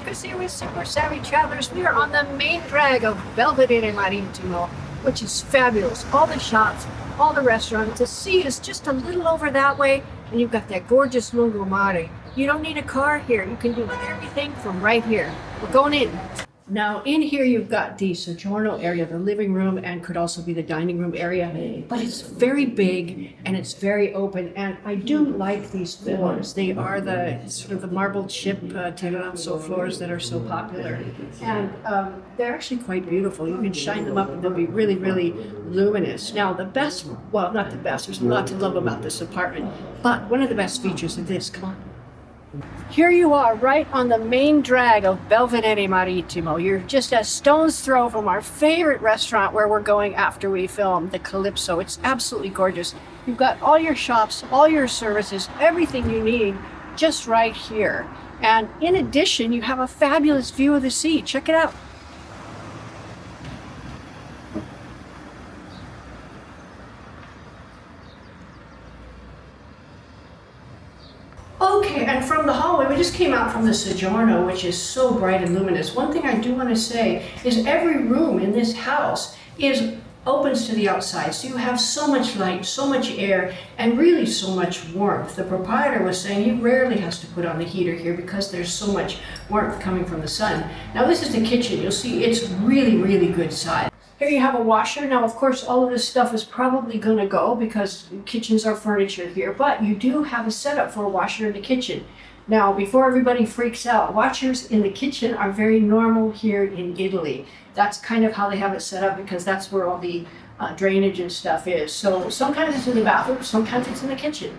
Marcus here with Super Savvy Travelers. We are on the main drag of Belvedere Marittimo, which is fabulous. All the shops, all the restaurants. The sea is just a little over that way, and you've got that gorgeous lungomare. You don't need a car here. You can do everything from right here. We're going in. Now in here you've got the soggiorno area, the living room, and could also be the dining room area, but it's very big and it's very open, and I do like these floors. They are the sort of the marble chip terrace floors that are so popular, and they're actually quite beautiful. You can shine them up and they'll be really, really luminous. Now the best, well, not the best, there's a lot to love about this apartment, but one of the best features of this, come on. Here you are, right on the main drag of Belvedere Marittimo. You're just a stone's throw from our favorite restaurant where we're going after we film, the Calypso. It's absolutely gorgeous. You've got all your shops, all your services, everything you need just right here. And in addition, you have a fabulous view of the sea. Check it out. Okay, and from the hallway, we just came out from the soggiorno, which is so bright and luminous. One thing I do want to say is every room in this house opens to the outside, so you have so much light, so much air, and really so much warmth. The proprietor was saying he rarely has to put on the heater here because there's so much warmth coming from the sun. Now this is the kitchen. You'll see it's really, really good size. Here you have a washer. Now, of course, all of this stuff is probably going to go because kitchens are furniture here, but you do have a setup for a washer in the kitchen. Now, before everybody freaks out, washers in the kitchen are very normal here in Italy. That's kind of how they have it set up because that's where all the drainage and stuff is. So sometimes it's in the bathroom, sometimes it's in the kitchen.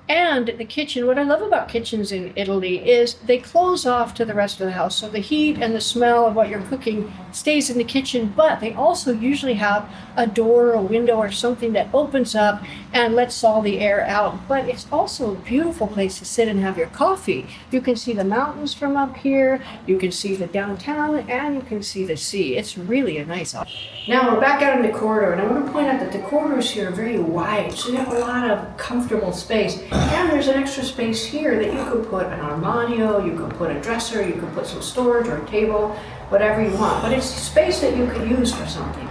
And the kitchen, what I love about kitchens in Italy is they close off to the rest of the house. So the heat and the smell of what you're cooking stays in the kitchen, but they also usually have a door, a window, or something that opens up and lets all the air out. But it's also a beautiful place to sit and have your coffee. You can see the mountains from up here, you can see the downtown, and you can see the sea. It's really a nice office. Now we're back out in the corridor, and I want to point out that the corridors here are very wide, so you have a lot of comfortable space. And there's an extra space here that you could put an armadio, you could put a dresser, you could put some storage or a table, whatever you want. But it's space that you could use for something.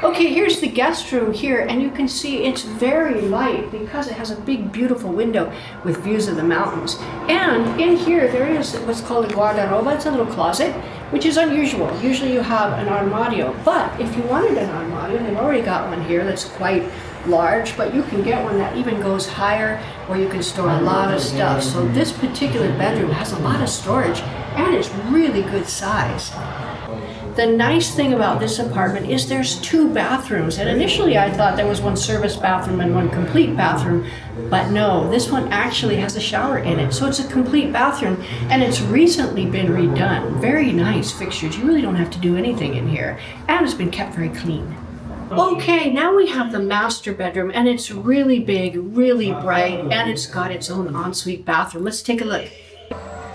Okay, here's the guest room here, and you can see it's very light because it has a big, beautiful window with views of the mountains. And in here, there is what's called a guardaroba. It's a little closet, which is unusual. Usually you have an armadio, but if you wanted an armadio, they've already got one here that's quite large, but you can get one that even goes higher where you can store a lot of stuff. So this particular bedroom has a lot of storage, and it's really good size. The nice thing about this apartment is there's two bathrooms, and initially I thought there was one service bathroom and one complete bathroom, but no, this one actually has a shower in it, so it's a complete bathroom, and it's recently been redone. Very nice fixtures. You really don't have to do anything in here, and it's been kept very clean. Okay, now we have the master bedroom, and it's really big, really bright, and it's got its own ensuite bathroom. Let's take a look.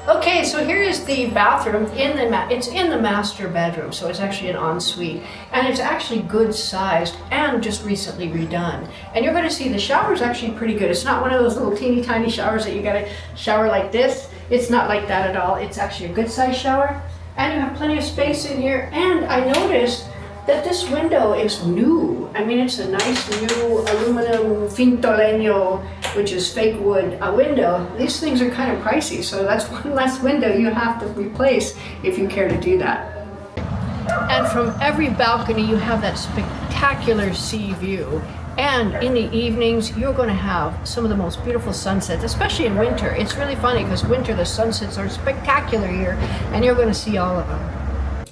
Okay, so here is the bathroom it's in the master bedroom, so it's actually an ensuite, and it's actually good sized and just recently redone. And you're going to see the shower is actually pretty good. It's not one of those little teeny tiny showers that you got to shower like this. It's not like that at all. It's actually a good sized shower, and you have plenty of space in here. And I noticed that this window is new. I mean, it's a nice new aluminum finto legno, which is fake wood, window. These things are kind of pricey, so that's one less window you have to replace if you care to do that. And from every balcony, you have that spectacular sea view. And in the evenings, you're going to have some of the most beautiful sunsets, especially in winter. It's really funny because winter, the sunsets are spectacular here, and you're going to see all of them.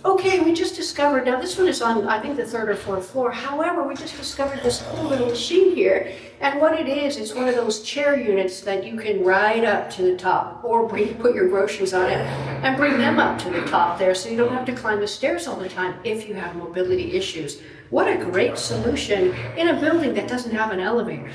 Okay, we just discovered, now this one is on, I think, the third or fourth floor. However, we just discovered this cool little machine here. And what it is, it's one of those chair units that you can ride up to the top or put your groceries on it and bring them up to the top there so you don't have to climb the stairs all the time if you have mobility issues. What a great solution in a building that doesn't have an elevator.